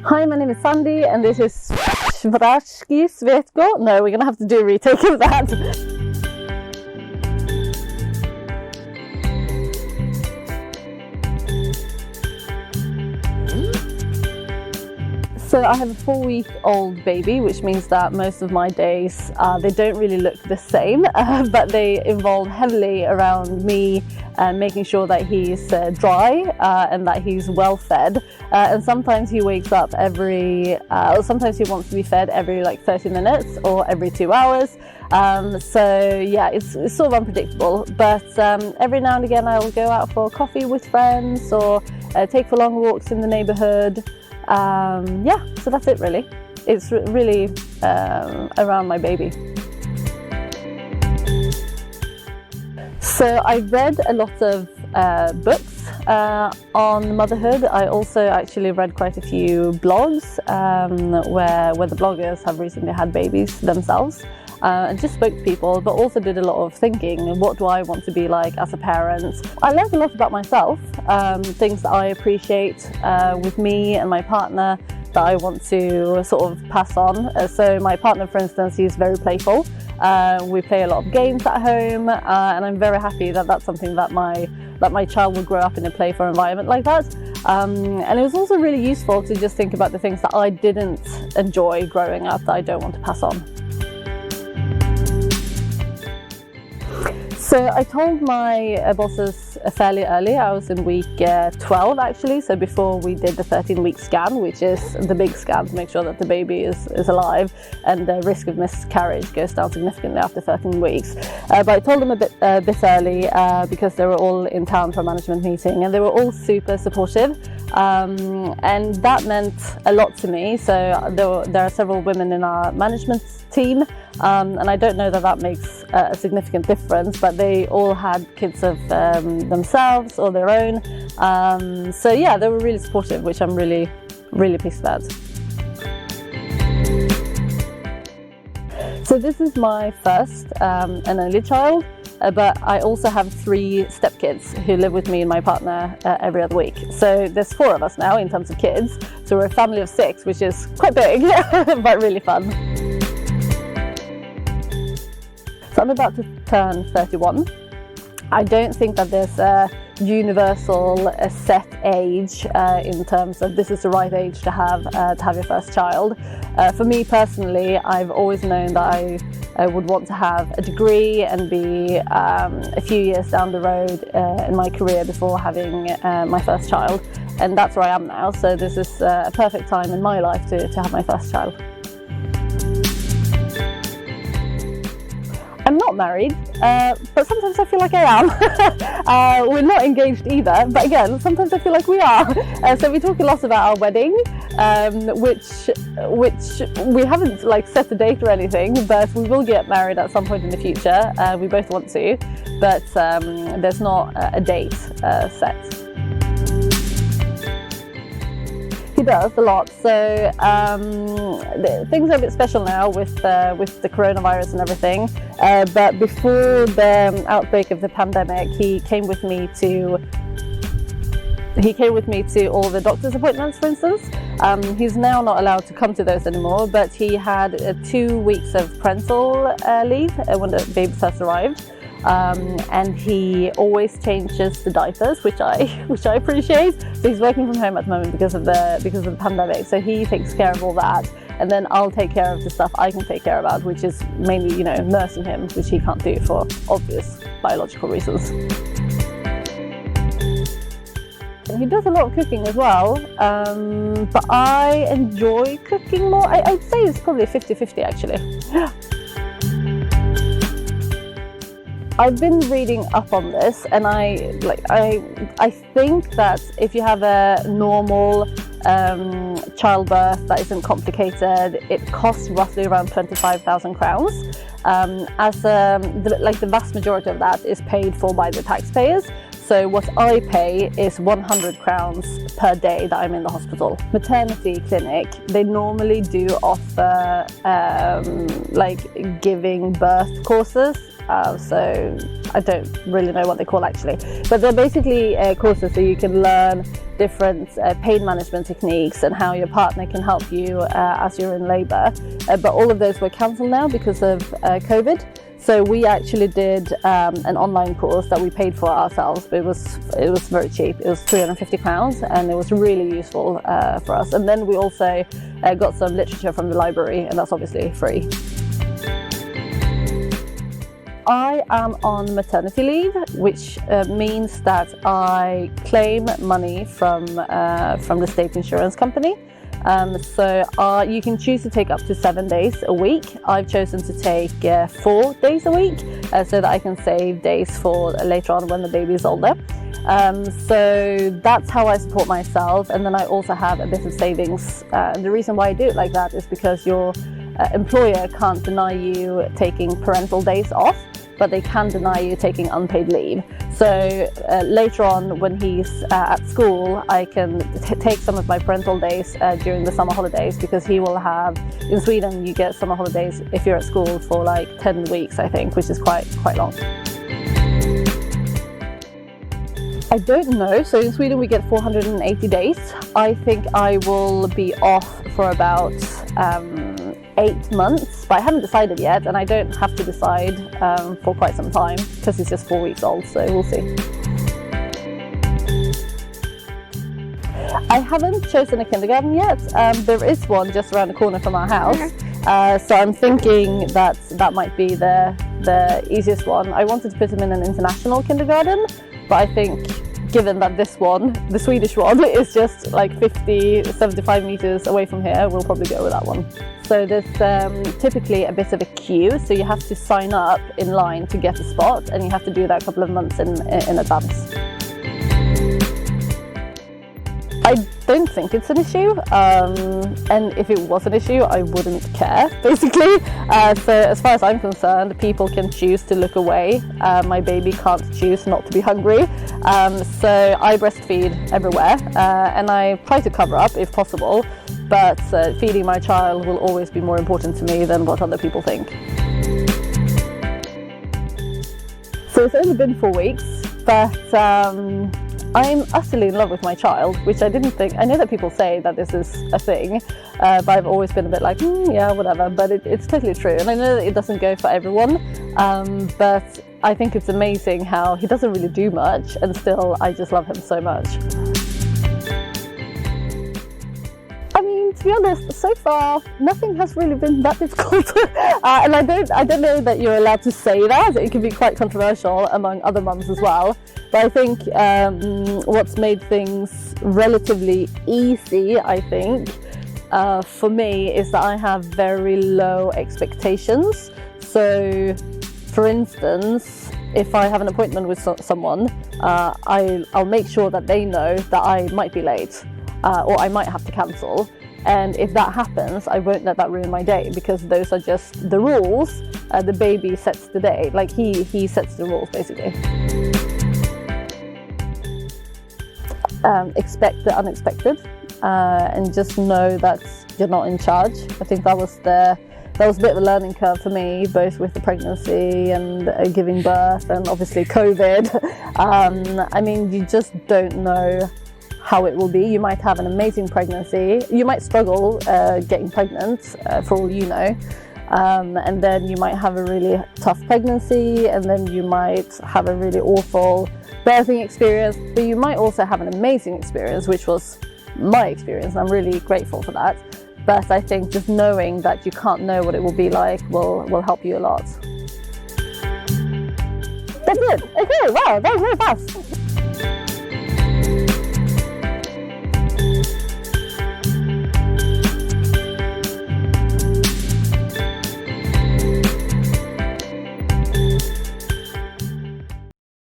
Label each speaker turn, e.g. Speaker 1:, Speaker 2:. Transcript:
Speaker 1: Hi, my name is Sэнди and this is Шведku. No, we're going to have to do a retake of that. So I have a 4-week-old baby, which means that most of my days, they don't really look the same, but they involve heavily around me making sure that he's dry and that he's well fed. And sometimes he wakes up sometimes he wants to be fed every like 30 minutes or every 2 hours. So yeah, it's sort of unpredictable, but every now and again I'll go out for coffee with friends or take for long walks in the neighborhood. Yeah, so that's it really. It's really around my baby. So I read a lot of books on motherhood. I also actually read quite a few blogs where the bloggers have recently had babies themselves. And just spoke to people, but also did a lot of thinking. What do I want to be like as a parent? I learned a lot about myself, things that I appreciate with me and my partner that I want to sort of pass on. So my partner, for instance, he's very playful. We play a lot of games at home, and I'm very happy that that's something that my child will grow up in a playful environment like that. And it was also really useful to just think about the things that I didn't enjoy growing up that I don't want to pass on. So I told my bosses fairly early. I was in week 12 actually, so before we did the 13-week scan, which is the big scan to make sure that the baby is alive and the risk of miscarriage goes down significantly after 13 weeks. But I told them a bit early because they were all in town for a management meeting and they were all super supportive. And that meant a lot to me. So there are several women in our management team, and I don't know that makes a significant difference, but they all had kids of themselves or their own. So yeah, they were really supportive, which I'm really, really pleased about. So this is my first and only child. But I also have 3 stepkids who live with me and my partner every other week. So there's 4 of us now in terms of kids. So we're a family of 6, which is quite big, but really fun. So I'm about to turn 31. I don't think that there's a universal set age in terms of this is the right age to have your first child. For me personally, I've always known that I would want to have a degree and be a few years down the road in my career before having my first child, and that's where I am now. So this is a perfect time in my life to have my first child. I'm not married, but sometimes I feel like I am. We're not engaged either, but again, sometimes I feel like we are. So we talk a lot about our wedding, which we haven't like set a date or anything, but we will get married at some point in the future. We both want to, but there's not a date set. He does a lot. So things are a bit special now with the coronavirus and everything. But before the outbreak of the pandemic, he came with me to all the doctor's appointments, for instance. He's now not allowed to come to those anymore, but he had 2 weeks of parental leave when the baby first arrived. And he always changes the diapers, which I appreciate. So he's working from home at the moment because of the pandemic. So he takes care of all that, and then I'll take care of the stuff I can take care about, which is mainly, nursing him, which he can't do for obvious biological reasons. And he does a lot of cooking as well, but I enjoy cooking more. I'd say it's probably 50-50 actually. I've been reading up on this, and I think that if you have a normal childbirth that isn't complicated, it costs roughly around 25,000 crowns. The vast majority of that is paid for by the taxpayers. So what I pay is 100 crowns per day that I'm in the hospital. Maternity clinic, they normally do offer giving birth courses So I don't really know what they call actually, but they're basically courses so you can learn different pain management techniques and how your partner can help you as you're in labour. But all of those were cancelled now because of COVID. So we actually did an online course that we paid for ourselves, but it was very cheap. It was £350 and it was really useful for us. And then we also got some literature from the library, and that's obviously free. I am on maternity leave, which means that I claim money from the state insurance company. So you can choose to take up to 7 days a week. I've chosen to take 4 days a week so that I can save days for later on when the baby is older. So that's how I support myself, and then I also have a bit of savings. The reason why I do it like that is because your employer can't deny you taking parental days off, but they can deny you taking unpaid leave. So later on when he's at school, I can take some of my parental days during the summer holidays, because he will have, in Sweden you get summer holidays if you're at school for like 10 weeks I think, which is quite long. I don't know, so in Sweden we get 480 days. I think I will be off for about 8 months, but I haven't decided yet, and I don't have to decide for quite some time because he's just 4 weeks old, so we'll see. I haven't chosen a kindergarten yet. There is one just around the corner from our house, so I'm thinking that might be the easiest one. I wanted to put him in an international kindergarten, but I think given that this one, the Swedish one, is just like 75 meters away from here, we'll probably go with that one. So there's typically a bit of a queue, so you have to sign up in line to get a spot, and you have to do that a couple of months in advance. I don't think it's an issue, and if it was an issue I wouldn't care, basically. So as far as I'm concerned, people can choose to look away. My baby can't choose not to be hungry, so I breastfeed everywhere, and I try to cover up if possible, but feeding my child will always be more important to me than what other people think. So it's only been 4 weeks, but I'm utterly in love with my child, which I didn't think. I know that people say that this is a thing, but I've always been a bit like, yeah, whatever, but it's totally true. And I know that it doesn't go for everyone, but I think it's amazing how he doesn't really do much, and still I just love him so much. To be honest, so far nothing has really been that difficult, and I don't know that you're allowed to say that. It can be quite controversial among other mums as well. But I think what's made things relatively easy, I think, for me, is that I have very low expectations. So, for instance, if I have an appointment with someone, I'll make sure that they know that I might be late, or I might have to cancel. And if that happens, I won't let that ruin my day, because those are just the rules. The baby sets the day, like he sets the rules basically. Expect the unexpected, and just know that you're not in charge. I think that was a bit of a learning curve for me, both with the pregnancy and giving birth, and obviously COVID. I mean, you just don't know how it will be. You might have an amazing pregnancy, you might struggle getting pregnant, for all you know, and then you might have a really tough pregnancy, and then you might have a really awful birthing experience, but you might also have an amazing experience, which was my experience, and I'm really grateful for that. But I think just knowing that you can't know what it will be like will help you a lot. That's it. Okay, wow, that was very fast.